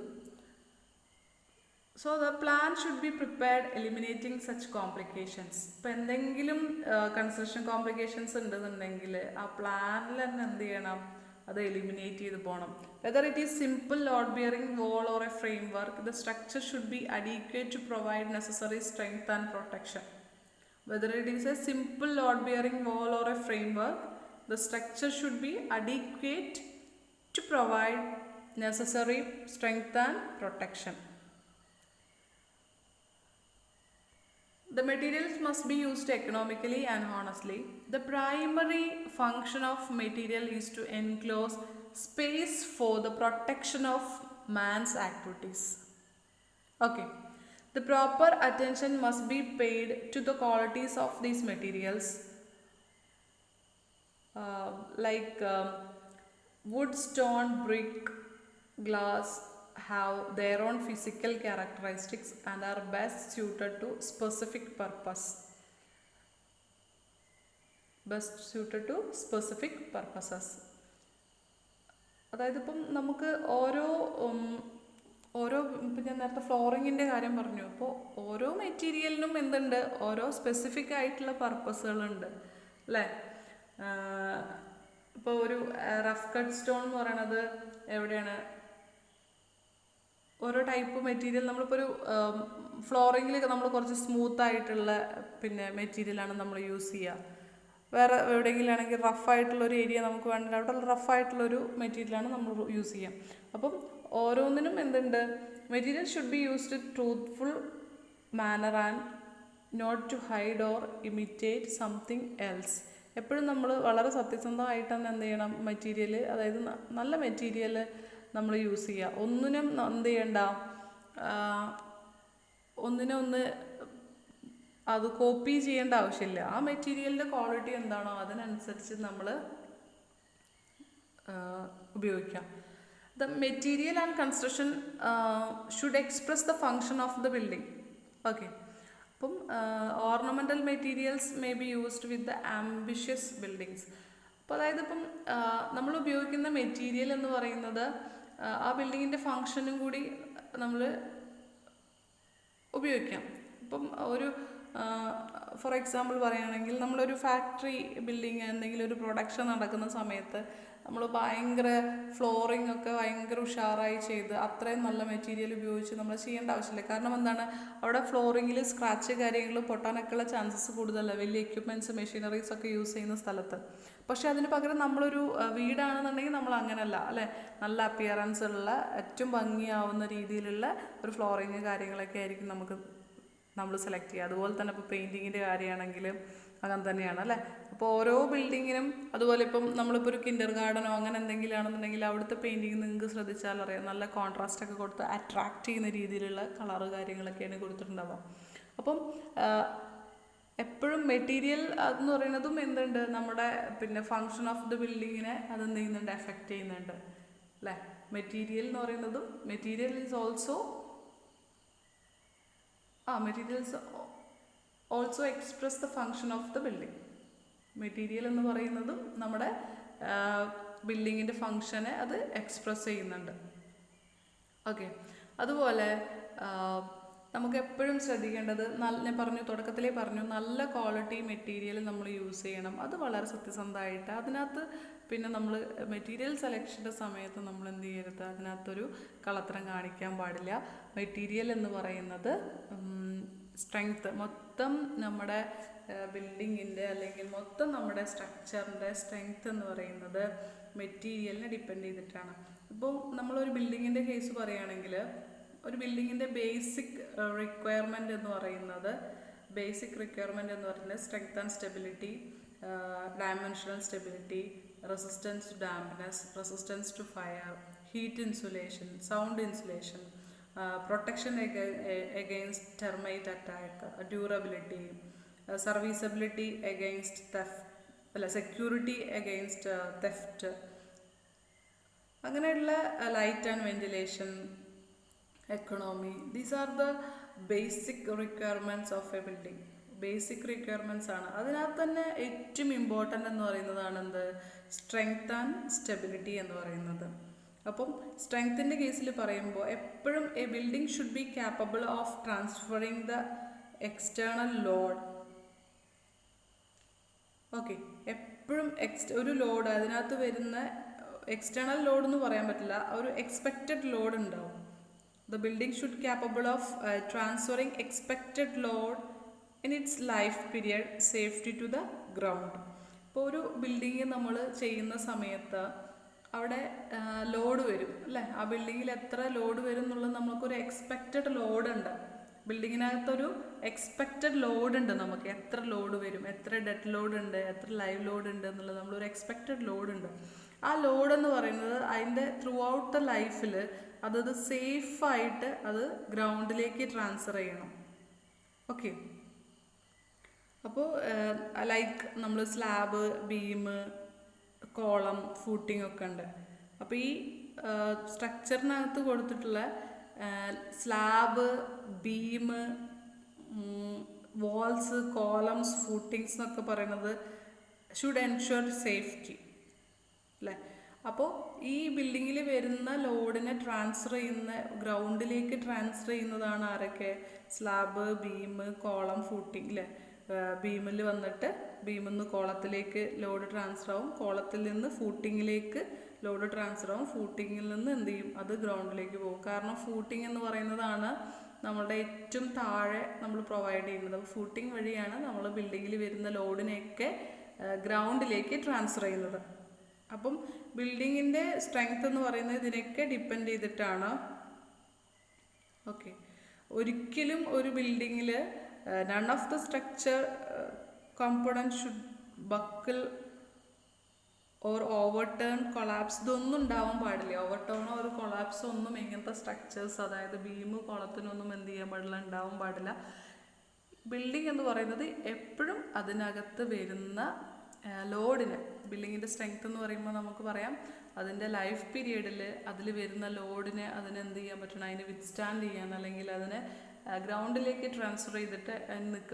So the plan should be prepared eliminating such complications. ഇപ്പോൾ എന്തെങ്കിലും construction complications ഉണ്ടെന്നുണ്ടെങ്കിൽ ആ പ്ലാനിൽ തന്നെ എന്ത് ചെയ്യണം, അത് eliminate ചെയ്ത് പോകണം. Whether it is simple load bearing wall or a framework, the structure should be adequate to provide necessary strength and protection. Whether it is a simple load bearing wall or a framework, the structure should be adequate to provide necessary strength and protection. The materials must be used economically and honestly. The primary function of material is to enclose space for the protection of man's activities. Okay. The proper attention must be paid to the qualities of these materials, wood, stone, brick, glass have their own physical characteristics and are best suited to specific purposes. അതായത് ഇപ്പം നമുക്ക് ഓരോ ഓരോ ഇപ്പം ഞാൻ നേരത്തെ ഫ്ലോറിങ്ങിൻ്റെ കാര്യം പറഞ്ഞു. അപ്പോൾ ഓരോ മെറ്റീരിയലിനും എന്തുണ്ട്, ഓരോ സ്പെസിഫിക് ആയിട്ടുള്ള പർപ്പസുകളുണ്ട് അല്ലേ. ഇപ്പോൾ ഒരു റഫ് കട്ട് സ്റ്റോൺ എന്ന് പറയണത് എവിടെയാണ്, ഓരോ ടൈപ്പ് മെറ്റീരിയൽ നമ്മളിപ്പോൾ ഒരു ഫ്ലോറിങ്ങിൽ നമ്മൾ കുറച്ച് സ്മൂത്ത് ആയിട്ടുള്ള പിന്നെ മെറ്റീരിയലാണ് നമ്മൾ യൂസ് ചെയ്യുക. വേറെ എവിടെയെങ്കിലും ആണെങ്കിൽ റഫായിട്ടുള്ളൊരു ഏരിയ നമുക്ക് വേണമെങ്കിൽ അവിടെ റഫായിട്ടുള്ളൊരു മെറ്റീരിയലാണ് നമ്മൾ യൂസ് ചെയ്യാം. അപ്പം ഓരോന്നിനും എന്തുണ്ട്, material should be used truthful manner and not to hide or imitate something else. എപ്പോഴും നമ്മൾ വളരെ സത്യസന്ധമായിട്ട് തന്നെ എന്ത് ചെയ്യണം, മെറ്റീരിയൽ, അതായത് നല്ല മെറ്റീരിയൽ നമ്മൾ യൂസ് ചെയ്യുക. ഒന്നിനും എന്ത് ചെയ്യണ്ട, ഒന്നിനൊന്ന് അത് കോപ്പി ചെയ്യേണ്ട ആവശ്യമില്ല. ആ മെറ്റീരിയലിൻ്റെ ക്വാളിറ്റി എന്താണോ അതിനനുസരിച്ച് നമ്മൾ ഉപയോഗിക്കാം. The material and construction should express the function of the building. Okay. അപ്പം ornamental materials may be used with the ambitious buildings. അപ്പോൾ അതായത് ഇപ്പം നമ്മൾ ഉപയോഗിക്കുന്ന മെറ്റീരിയൽ എന്ന് പറയുന്നത് ആ ബിൽഡിങ്ങിൻ്റെ ഫങ്ഷനും കൂടി നമ്മൾ ഉപയോഗിക്കാം. ഇപ്പം ഒരു ഫോർ എക്സാമ്പിൾ പറയുകയാണെങ്കിൽ നമ്മളൊരു ഫാക്ടറി ബിൽഡിങ് എന്തെങ്കിലും ഒരു പ്രൊഡക്ഷൻ നടക്കുന്ന സമയത്ത് നമ്മൾ ഭയങ്കര ഫ്ലോറിംഗ് ഒക്കെ ഭയങ്കര ഉഷാറായി ചെയ്ത് അത്രയും നല്ല മെറ്റീരിയൽ ഉപയോഗിച്ച് നമ്മൾ ചെയ്യേണ്ട ആവശ്യമില്ല. കാരണം എന്താണ്, അവിടെ ഫ്ലോറിങ്ങിൽ സ്ക്രാച്ച് കാര്യങ്ങൾ പൊട്ടാനൊക്കെയുള്ള ചാൻസസ് കൂടുതലല്ല, വലിയ എക്യുപ്മെൻറ്റ്സ് മെഷീനറീസ് ഒക്കെ യൂസ് ചെയ്യുന്ന സ്ഥലത്ത്. പക്ഷെ അതിന് പകരം നമ്മളൊരു വീടാണെന്നുണ്ടെങ്കിൽ നമ്മൾ അങ്ങനെയല്ല അല്ലേ, നല്ല അപ്പിയറൻസ് ഉള്ള ഏറ്റവും ഭംഗിയാവുന്ന രീതിയിലുള്ള ഒരു ഫ്ലോറിങ് കാര്യങ്ങളൊക്കെ ആയിരിക്കും നമ്മൾ സെലക്ട് ചെയ്യുക. അതുപോലെ തന്നെ ഇപ്പോൾ പെയിൻറ്റിങ്ങിൻ്റെ കാര്യമാണെങ്കിൽ അങ്ങനെ തന്നെയാണ് അല്ലേ. അപ്പോൾ ഓരോ ബിൽഡിങ്ങിനും അതുപോലെ ഇപ്പം നമ്മളിപ്പോൾ ഒരു കിൻഡർ ഗാർഡനോ അങ്ങനെ എന്തെങ്കിലും ആണെന്നുണ്ടെങ്കിൽ അവിടുത്തെ പെയിൻറ്റിങ് നിങ്ങൾക്ക് ശ്രദ്ധിച്ചാൽ അറിയാം, നല്ല കോൺട്രാസ്റ്റ് ഒക്കെ കൊടുത്ത് അട്രാക്റ്റ് ചെയ്യുന്ന രീതിയിലുള്ള കളറ് കാര്യങ്ങളൊക്കെയാണ് കൊടുത്തിട്ടുണ്ടാവുക. അപ്പം എപ്പോഴും മെറ്റീരിയൽ എന്ന് പറയുന്നതും എന്തുണ്ട്, നമ്മുടെ പിന്നെ ഫങ്ഷൻ ഓഫ് ദ ബിൽഡിങ്ങിനെ അതെന്ത് ചെയ്യുന്നുണ്ട്, എഫക്റ്റ് ചെയ്യുന്നുണ്ട് അല്ലേ. മെറ്റീരിയൽ എന്ന് പറയുന്നതും material is also materials also express the function of the building. Material എന്ന് പറയുന്നതും നമ്മുടെ ബിൽഡിങ്ങിൻ്റെ ഫങ്ഷനെ അത് എക്സ്പ്രസ് ചെയ്യുന്നുണ്ട്. ഓക്കെ. അതുപോലെ നമുക്ക് എപ്പോഴും ശ്രദ്ധിക്കേണ്ടത്, ഞാൻ പറഞ്ഞു തുടക്കത്തിലേ പറഞ്ഞു, നല്ല ക്വാളിറ്റി മെറ്റീരിയൽ നമ്മൾ യൂസ് ചെയ്യണം. അത് വളരെ സത്യസന്ധമായിട്ട് അതിനകത്ത് പിന്നെ നമ്മൾ മെറ്റീരിയൽ സെലക്ഷൻ്റെ സമയത്ത് നമ്മൾ എന്ത് ചെയ്യരുത്, അതിനകത്തൊരു കള്ളത്തരം കാണിക്കാൻ പാടില്ല. മെറ്റീരിയൽ എന്ന് പറയുന്നത് സ്ട്രെങ്ത്, മൊത്തം നമ്മുടെ ബിൽഡിങ്ങിൻ്റെ അല്ലെങ്കിൽ മൊത്തം നമ്മുടെ സ്ട്രക്ചറിൻ്റെ സ്ട്രെങ്ത് എന്ന് പറയുന്നത് മെറ്റീരിയലിനെ ഡിപ്പെൻഡ് ചെയ്തിട്ടാണ്. ഇപ്പോൾ നമ്മളൊരു ബിൽഡിങ്ങിൻ്റെ കേസ് പറയുകയാണെങ്കിൽ ഒരു ബിൽഡിങ്ങിൻ്റെ ബേസിക് റിക്വയർമെൻറ്റ് എന്ന് പറയുന്നത് strength and stability, dimensional stability, resistance to dampness, resistance to fire, heat insulation, sound insulation, protection against termite attack, durability, serviceability against theft, security against theft, അങ്ങനെയുള്ള light and ventilation, economy. These are the basic requirements of A building. Basic requirements ആണ്. അതിനകത്ത് തന്നെ ഏറ്റവും important എന്ന് പറയുന്നതാണ് എന്ത്, strength and stability എന്ന് പറയുന്നത്. അപ്പം സ്ട്രെങ്ത്തിൻ്റെ കേസിൽ പറയുമ്പോൾ എപ്പോഴും A building should B capable of transferring the external load. Okay. എപ്പോഴും ഒരു ലോഡ്, അതിനകത്ത് വരുന്ന എക്സ്റ്റേണൽ ലോഡ് എന്ന് പറയാൻ പറ്റില്ല, ഒരു എക്സ്പെക്റ്റഡ് ലോഡ് ഉണ്ടാവും. The building should capable of transferring expected load in its life period safety to the ground. ഇപ്പോൾ ഒരു ബിൽഡിങ് നമ്മൾ ചെയ്യുന്ന സമയത്ത് അവിടെ ലോഡ് വരും അല്ലേ, ആ ബിൽഡിങ്ങിൽ എത്ര ലോഡ് വരും എന്നുള്ളത് നമുക്കൊരു എക്സ്പെക്റ്റഡ് ലോഡ് ഉണ്ട്. ബിൽഡിങ്ങിനകത്തൊരു എക്സ്പെക്റ്റഡ് ലോഡ് ഉണ്ട്, നമുക്ക് എത്ര ലോഡ് വരും, എത്ര ഡെഡ് ലോഡ് ഉണ്ട്, എത്ര ലൈവ് ലോഡ് ഉണ്ട് എന്നുള്ളത് നമ്മളൊരു എക്സ്പെക്റ്റഡ് ലോഡ് ഉണ്ട്. ആ ലോഡ് എന്ന് പറയുന്നത് അതിൻ്റെ ത്രൂ ഔട്ട് ദ ലൈഫിൽ അതത് സേഫായിട്ട് അത് ഗ്രൗണ്ടിലേക്ക് ട്രാൻസ്ഫർ ചെയ്യണം. ഓക്കെ. അപ്പോൾ ലൈക്ക് നമ്മൾ സ്ലാബ്, ബീം, കോളം, ഫൂട്ടിംഗ് ഒക്കെ ഉണ്ട്. അപ്പോൾ ഈ സ്ട്രക്ചറിനകത്ത് കൊടുത്തിട്ടുള്ള slab, beam, walls, columns, footings എന്നൊക്കെ പറയുന്നത് ഷുഡ് എൻഷുർ സേഫ്റ്റി അല്ലേ. അപ്പോൾ ഈ ബിൽഡിങ്ങിൽ വരുന്ന ലോഡിനെ ട്രാൻസ്ഫർ ചെയ്യുന്ന, ഗ്രൗണ്ടിലേക്ക് ട്രാൻസ്ഫർ ചെയ്യുന്നതാണ് ആരൊക്കെ? സ്ലാബ്, ബീം, കോളം, ഫൂട്ടിംഗ് അല്ലേ? ബീമിൽ വന്നിട്ട് ബീമിൽ നിന്ന് കോളത്തിലേക്ക് ലോഡ് ട്രാൻസ്ഫർ ആവും, കോളത്തിൽ നിന്ന് ഫൂട്ടിങ്ങിലേക്ക് ലോഡ് ട്രാൻസ്ഫർ ആവും, ഫൂട്ടിങ്ങിൽ നിന്ന് എന്ത് ചെയ്യും? അത് ഗ്രൗണ്ടിലേക്ക് പോകും. കാരണം ഫൂട്ടിംഗ് എന്ന് പറയുന്നതാണ് നമ്മളുടെ ഏറ്റവും താഴെ നമ്മൾ പ്രൊവൈഡ് ചെയ്യുന്നത്. അപ്പോൾ ഫൂട്ടിംഗ് വഴിയാണ് നമ്മൾ ബിൽഡിങ്ങിൽ വരുന്ന ലോഡിനെയൊക്കെ ഗ്രൗണ്ടിലേക്ക് ട്രാൻസ്ഫർ ചെയ്യുന്നത്. അപ്പം ബിൽഡിങ്ങിൻ്റെ സ്ട്രെങ്ത് എന്ന് പറയുന്നത് ഇതിനൊക്കെ ഡിപ്പെൻഡ് ചെയ്തിട്ടാണ്. ഓക്കെ, ഒരിക്കലും ഒരു ബിൽഡിങ്ങിൽ none of the structure component should buckle or overturn, collapse, ഇതൊന്നും ഉണ്ടാവാൻ പാടില്ല. ഓവർടേണോ ഒരു കൊളാപ്സോ ഒന്നും ഇങ്ങനത്തെ സ്ട്രക്ചേഴ്സ്, അതായത് ബീം, കുളത്തിനൊന്നും എന്ത് ചെയ്യാൻ പാടില്ല, ഉണ്ടാവാൻ പാടില്ല. ബിൽഡിംഗ് എന്ന് പറയുന്നത് എപ്പോഴും അതിനകത്ത് വരുന്ന ലോഡിന്, ബിൽഡിങ്ങിൻ്റെ സ്ട്രെങ്ത് എന്ന് പറയുമ്പോൾ നമുക്ക് പറയാം അതിൻ്റെ ലൈഫ് പീരീഡിൽ അതിൽ വരുന്ന ലോഡിനെ അതിനെന്ത് ചെയ്യാൻ പറ്റണം, അതിനെ വിത്ത്സ്റ്റാൻഡ് ചെയ്യാൻ, അല്ലെങ്കിൽ അതിനെ ഗ്രൗണ്ടിലേക്ക് ട്രാൻസ്ഫർ ചെയ്തിട്ട്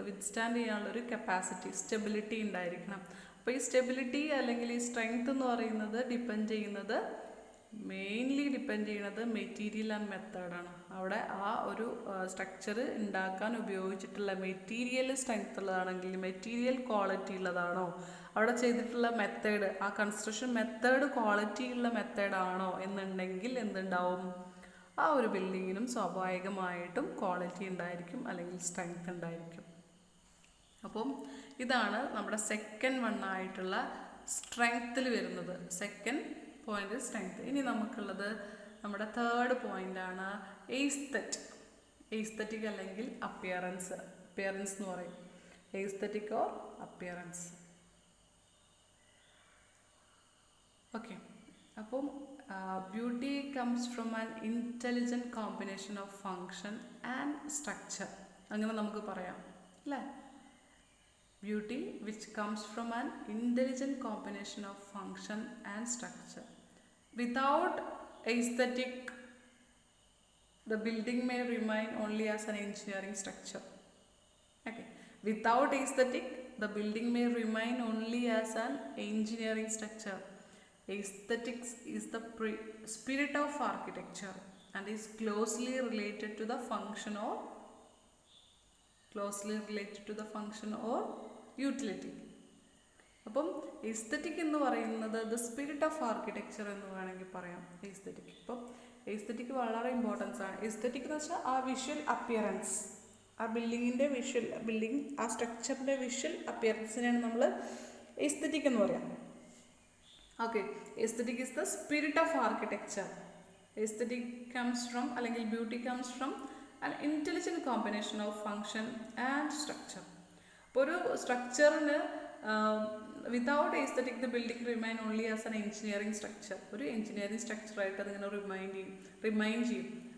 വിത്ത്സ്റ്റാൻഡ് ചെയ്യാനുള്ളൊരു കപ്പാസിറ്റി, സ്റ്റെബിലിറ്റി ഉണ്ടായിരിക്കണം. അപ്പോൾ ഈ സ്റ്റെബിലിറ്റി അല്ലെങ്കിൽ ഈ സ്ട്രെങ്ത് എന്ന് പറയുന്നത് മെയിൻലി ഡിപ്പെൻഡ് ചെയ്യുന്നത് മെറ്റീരിയൽ ആൻഡ് മെത്തേഡാണ്. അവിടെ ആ ഒരു സ്ട്രക്ചർ ഉണ്ടാക്കാൻ ഉപയോഗിച്ചിട്ടുള്ള മെറ്റീരിയൽ സ്ട്രെങ്ത് ഉള്ളതാണെങ്കിൽ, മെറ്റീരിയൽ ക്വാളിറ്റി ഉള്ളതാണോ, അവിടെ ചെയ്തിട്ടുള്ള മെത്തേഡ്, ആ കൺസ്ട്രക്ഷൻ മെത്തേഡ് ക്വാളിറ്റി ഉള്ള മെത്തേഡാണോ എന്നുണ്ടെങ്കിൽ എന്തുണ്ടാവും? ആ ഒരു ബിൽഡിങ്ങിനും സ്വാഭാവികമായിട്ടും ക്വാളിറ്റി ഉണ്ടായിരിക്കും, അല്ലെങ്കിൽ സ്ട്രെങ്ത് ഉണ്ടായിരിക്കും. അപ്പം ഇതാണ് നമ്മുടെ സെക്കൻഡ് വണ്ണായിട്ടുള്ള സ്ട്രെങ്ത്തിൽ വരുന്നത്. Second point strength. ഇനി നമുക്കുള്ളത് നമ്മുടെ തേർഡ് പോയിൻ്റാണ് എയ്സ്തെറ്റിക് അല്ലെങ്കിൽ അപ്പിയറൻസ് എന്ന് പറയും. Aesthetic or appearance. ഓക്കെ, അപ്പം beauty comes from an intelligent combination of function and structure, അങ്ങനെ നമുക്ക് പറയാം അല്ലേ? Beauty which comes from an intelligent combination of function and structure. Without aesthetic, the building may remain only as an engineering structure. Okay. Without aesthetic, the building may remain only as an engineering structure. Aesthetics is the spirit of architecture and is closely related to the function or utility. അപ്പം aesthetic എന്ന് പറയുന്നത് the spirit of architecture എന്ന് വേണമെങ്കിൽ പറയാം aesthetic. ഇപ്പം aesthetic വളരെ importance ആണ്. Aesthetic എന്ന് വെച്ചാൽ ആ വിഷ്വൽ അപ്പിയറൻസ്, ആ ബിൽഡിങ്ങിൻ്റെ ബിൽഡിംഗ് ആ സ്ട്രക്ചറിൻ്റെ വിഷ്വൽ അപ്പിയറൻസിനെയാണ് നമ്മൾ എസ്തെറ്റിക് എന്ന് പറയാം. Okay, aesthetic is the spirit of architecture. Aesthetic comes from, അല്ലെങ്കിൽ beauty comes from an intelligent combination of function and structure. ഇപ്പോൾ ഒരു സ്ട്രക്ചറിന് without aesthetic the building remain only as an engineering structure. ഒരു engineering സ്ട്രക്ചറായിട്ട് അതിങ്ങനെ remain ചെയ്യും.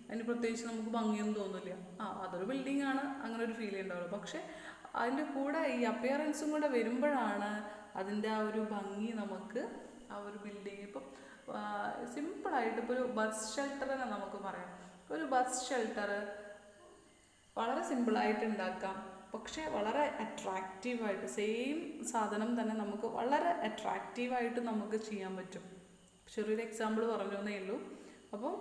അതിന് പ്രത്യേകിച്ച് നമുക്ക് ഭംഗിയൊന്നും തോന്നില്ല. അതൊരു ബിൽഡിംഗ് ആണ്, അങ്ങനെ ഒരു ഫീൽ ഉണ്ടാവുള്ളൂ. പക്ഷെ അതിൻ്റെ കൂടെ ഈ അപ്പിയറൻസും കൂടെ വരുമ്പോഴാണ് അതിൻ്റെ ആ ഒരു ഭംഗി നമുക്ക് ആ ഒരു ബിൽഡിംഗ്. ഇപ്പം സിമ്പിളായിട്ട് ഇപ്പോൾ ഒരു ബസ് ഷെൽട്ടറിനെ നമുക്ക് പറയാം. ഒരു ബസ് ഷെൽട്ടർ വളരെ സിമ്പിളായിട്ട് ഉണ്ടാക്കാം, പക്ഷേ വളരെ അട്രാക്റ്റീവായിട്ട്, സെയിം സാധനം തന്നെ നമുക്ക് വളരെ അട്രാക്റ്റീവായിട്ട് നമുക്ക് ചെയ്യാൻ പറ്റും. ചെറിയൊരു എക്സാമ്പിൾ പറഞ്ഞു എന്നേ ഉള്ളൂ. അപ്പം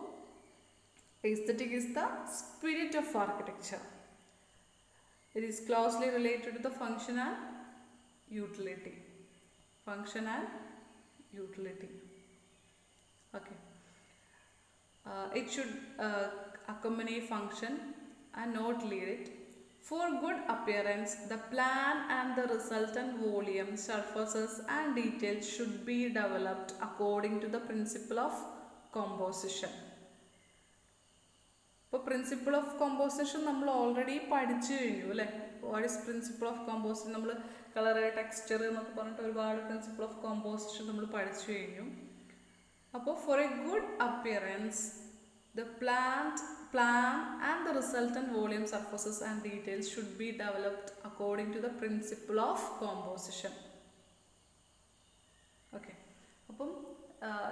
aesthetic is the spirit of architecture. It is closely related to the function and utility. Okay. It should accompany function and not lead it. For good appearance, the plan and the resultant volume, surfaces and details should be developed according to the principle of composition. ഇപ്പോൾ principle of composition നമ്മൾ already പഠിച്ചു കഴിഞ്ഞു അല്ലേ? What is principle of composition? നമ്മൾ colour, texture എന്നൊക്കെ പറഞ്ഞിട്ട് ഒരുപാട് principle of composition നമ്മൾ പഠിച്ചു കഴിഞ്ഞു. അപ്പോൾ for a good appearance, the plan and the resultant volume, surfaces and details should be developed according to the principle of composition. Okay, അപ്പം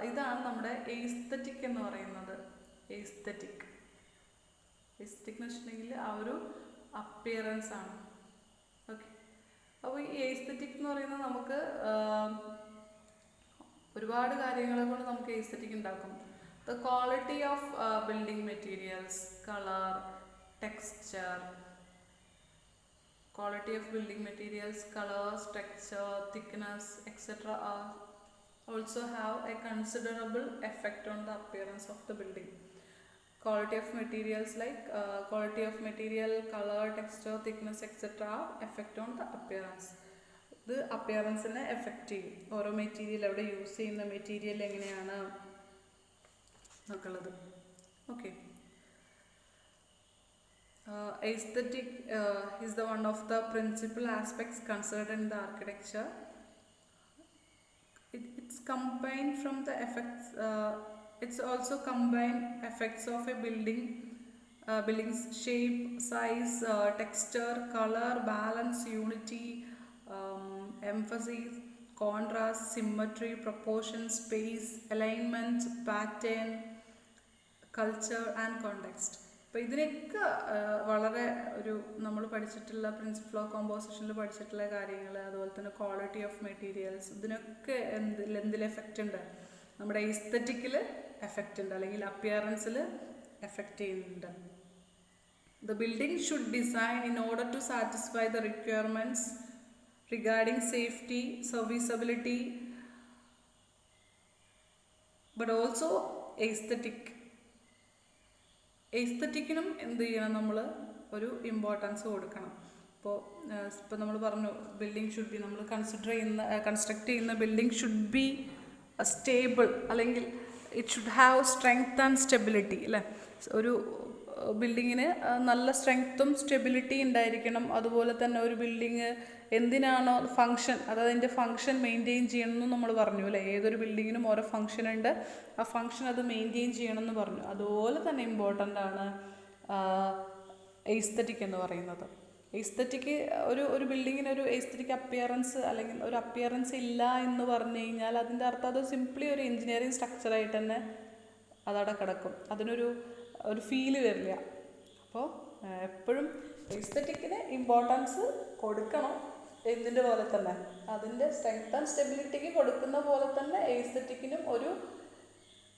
ഇതാണ് നമ്മുടെ എസ്തെറ്റിക് എന്ന് പറയുന്നത്. എസ്തെറ്റിക് എന്ന് വെച്ചിട്ടുണ്ടെങ്കിൽ ആ ഒരു അപ്പിയറൻസ് ആണ്. ഓക്കെ, അപ്പോൾ ഈ എസ്തെറ്റിക് എന്ന് പറയുന്നത് നമുക്ക് ഒരുപാട് കാര്യങ്ങളെ കൊണ്ട് നമുക്ക് എസ്തെറ്റിക് ഉണ്ടാക്കും. The quality of building materials, colour, texture. Quality of building materials, colors, texture, thickness, etc. are also have a considerable effect on the appearance of the building. Quality of materials like quality of material, color, texture, thickness, etc. affect on the appearance. ഇത് അപ്പിയറൻസിനെ effect ചെയ്യും. ഓരോ material അവിടെ use ചെയ്യുന്ന material എങ്ങനെയാണ് എന്നൊക്കെയുള്ളത്. Okay. Aesthetic is the one of the principal aspects considered in the architecture. It's combined from the effects. It's also combined effects of a building's shape, size, texture, color, balance, unity, emphasis, contrast, symmetry, proportion, space, alignment, pattern, culture and context. അപ്പോൾ ഇതിനൊക്കെ വളരെ ഒരു നമ്മൾ പഠിച്ചിട്ടുള്ള principle of കോമ്പോസിഷനിൽ പഠിച്ചിട്ടുള്ള കാര്യങ്ങൾ, അതുപോലെ തന്നെ ക്വാളിറ്റി ഓഫ് മെറ്റീരിയൽസ്, ഇതിനൊക്കെ എന്തിൽ എഫക്റ്റ് ഉണ്ട്? നമ്മുടെ എസ്തെറ്റിക്കിൽ എഫക്റ്റ് ഉണ്ട്, അല്ലെങ്കിൽ അപ്പിയറൻസിൽ എഫക്റ്റ് ചെയ്യുന്നുണ്ട്. The building should design in order to satisfy the requirements regarding safety, serviceability, but also aesthetic. എസ്തെറ്റിക്കിനും എന്ത് ചെയ്യണം? നമ്മൾ ഒരു ഇമ്പോർട്ടൻസ് കൊടുക്കണം. ഇപ്പോൾ നമ്മൾ പറഞ്ഞു ബിൽഡിംഗ് ഷുഡ് ബി, നമ്മൾ കൺസ്ട്രക്ട് ചെയ്യുന്ന ബിൽഡിംഗ് ഷുഡ് ബി സ്റ്റേബിൾ, അല്ലെങ്കിൽ it should have strength and stability അല്ലേ. ഒരു ബിൽഡിങ്ങിന് നല്ല സ്ട്രെങ്ത്തും സ്റ്റെബിലിറ്റി ഉണ്ടായിരിക്കണം. അതുപോലെ തന്നെ ഒരു ബിൽഡിങ് എന്തിനാണോ ഫങ്ഷൻ, അതായത് അതിൻ്റെ ഫങ്ഷൻ മെയിൻറ്റെയിൻ ചെയ്യണമെന്ന് നമ്മൾ പറഞ്ഞു അല്ലേ. ഏതൊരു ബിൽഡിങ്ങിനും ഓരോ ഫങ്ഷൻ ഉണ്ട്, ആ ഫങ്ഷൻ അത് മെയിൻറ്റെയിൻ ചെയ്യണമെന്ന് പറഞ്ഞു. അതുപോലെ തന്നെ ഇമ്പോർട്ടൻ്റ് ആണ് എസ്തെറ്റിക് എന്ന് പറയുന്നത്. എസ്തെറ്റിക് ഒരു ബിൽഡിങ്ങിന് ഒരു എസ്തെറ്റിക് അപ്പിയറൻസ് അല്ലെങ്കിൽ ഒരു അപ്പിയറൻസ് ഇല്ല എന്ന് പറഞ്ഞു കഴിഞ്ഞാൽ അതിൻ്റെ അർത്ഥം അത് സിംപ്ലി ഒരു എൻജിനീയറിങ് സ്ട്രക്ചറായിട്ട് തന്നെ അതവിടെ കിടക്കും, അതിനൊരു ഫീല് വരില്ല. അപ്പോൾ എപ്പോഴും എസ്തെറ്റിക്കിന് ഇമ്പോർട്ടൻസ് കൊടുക്കണം. എന്തിൻ്റെ പോലെ തന്നെ അതിൻ്റെ സ്ട്രെങ്ത് ആൻഡ് സ്റ്റെബിലിറ്റിക്ക് കൊടുക്കുന്ന പോലെ തന്നെ എസ്തെറ്റിക്കിനും ഒരു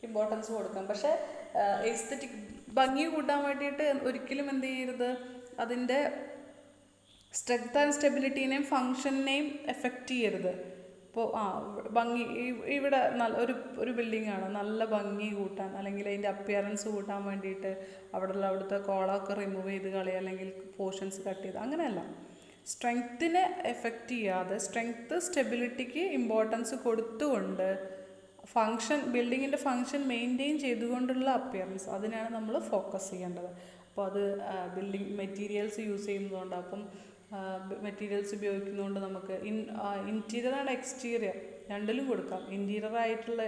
ഇമ്പോർട്ടൻസ് കൊടുക്കാം. പക്ഷേ എസ്തെറ്റിക് ഭംഗി കൂട്ടാൻ വേണ്ടിയിട്ട് ഒരിക്കലും എന്ത് ചെയ്യരുത്, അതിൻ്റെ സ്ട്രെങ്ത് ആൻഡ് സ്റ്റെബിലിറ്റീനെയും ഫങ്ഷനെയും എഫക്റ്റ് ചെയ്യരുത്. ഇപ്പോൾ ഭംഗി ഇവിടെ ഒരു ബിൽഡിങ്ങാണ്, നല്ല ഭംഗി കൂട്ടാൻ അല്ലെങ്കിൽ അതിൻ്റെ അപ്പിയറൻസ് കൂട്ടാൻ വേണ്ടിയിട്ട് അവിടുത്തെ കോളമൊക്കെ റിമൂവ് ചെയ്ത് കളയുക, അല്ലെങ്കിൽ പോർഷൻസ് കട്ട് ചെയ്ത്, അങ്ങനെയല്ല. സ്ട്രെങ്ത്തിനെ എഫക്റ്റ് ചെയ്യാതെ സ്ട്രെങ്ത്ത് സ്റ്റെബിലിറ്റിക്ക് ഇമ്പോർട്ടൻസ് കൊടുത്തുകൊണ്ട് ബിൽഡിങ്ങിൻ്റെ ഫങ്ഷൻ മെയിൻറ്റെയിൻ ചെയ്തുകൊണ്ടുള്ള അപ്പിയറൻസ്, അതിനാണ് നമ്മൾ ഫോക്കസ് ചെയ്യേണ്ടത്. അപ്പോൾ അത് ബിൽഡിംഗ് മെറ്റീരിയൽസ് യൂസ് ചെയ്യുന്നതുകൊണ്ട്, അപ്പം മെറ്റീരിയൽസ് ഉപയോഗിക്കുന്നതുകൊണ്ട് നമുക്ക് ഇൻറ്റീരിയർ ആൻഡ് എക്സ്റ്റീരിയർ രണ്ടിലും കൊടുക്കാം. ഇൻറ്റീരിയർ ആയിട്ടുള്ള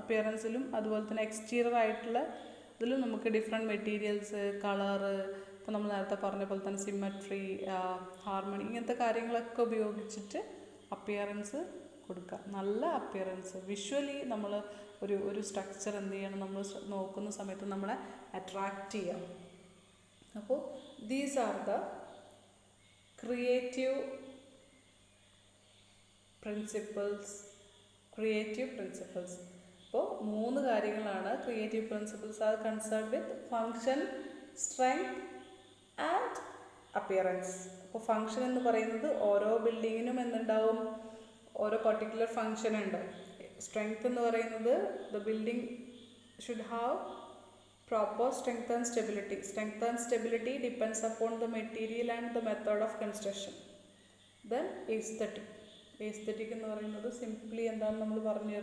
അപ്പിയറൻസിലും അതുപോലെ തന്നെ എക്സ്റ്റീരിയർ ആയിട്ടുള്ള ഇതിലും നമുക്ക് ഡിഫറെൻറ്റ് മെറ്റീരിയൽസ്, കളറ്, ഇപ്പോൾ നമ്മൾ നേരത്തെ പറഞ്ഞ പോലെ തന്നെ സിമ്മട്രി, ഹാർമണി, ഇങ്ങനത്തെ കാര്യങ്ങളൊക്കെ ഉപയോഗിച്ചിട്ട് അപ്പിയറൻസ് കൊടുക്കുക. നല്ല അപ്പിയറൻസ് വിഷ്വലി നമ്മൾ ഒരു സ്ട്രക്ചർ എന്ത് ചെയ്യണം, നമ്മൾ നോക്കുന്ന സമയത്ത് നമ്മളെ അട്രാക്റ്റ് ചെയ്യാം. അപ്പോൾ these are the creative principles. അപ്പോൾ 3 കാര്യങ്ങളാണ് creative principles are concerned with: function, strength and appearance. അപ്പോൾ ഫങ്ഷൻ എന്ന് പറയുന്നത് ഓരോ ബിൽഡിങ്ങിനും എന്തുണ്ടാവും, ഓരോ പർട്ടിക്കുലർ ഫങ്ഷൻ ഉണ്ട്. സ്ട്രെങ്ത് എന്ന് പറയുന്നത് the building should have proper strength and stability. Strength and stability depends upon the material and the method of construction. Then aesthetic എന്ന് പറയുന്നത് സിംപ്ലി എന്താണെന്ന് നമ്മൾ പറഞ്ഞു,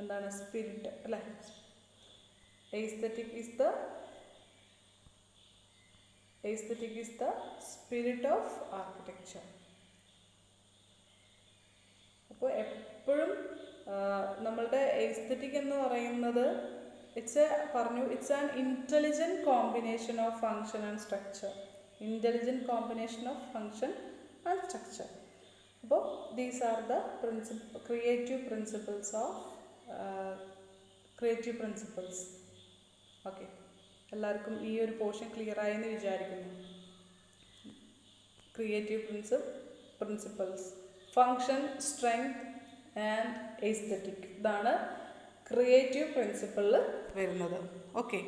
എന്താണ് സ്പിരിറ്റ് അല്ലേ. aesthetic is the spirit of architecture. അപ്പോൾ എപ്പോഴും നമ്മളുടെ aesthetic എന്ന് പറയുന്നത് it's an intelligent combination of function and structure. അപ്പോൾ these are the creative principles. Okay, എല്ലാവർക്കും ഈ ഒരു പോർഷൻ ക്ലിയർ ആയെന്ന് വിചാരിക്കുന്നു. Creative principles, function, strength and aesthetic. ഇതാണ് ക്രിയേറ്റീവ് പ്രിൻസിപ്പിളിൽ വരുന്നത്. ഓക്കെ.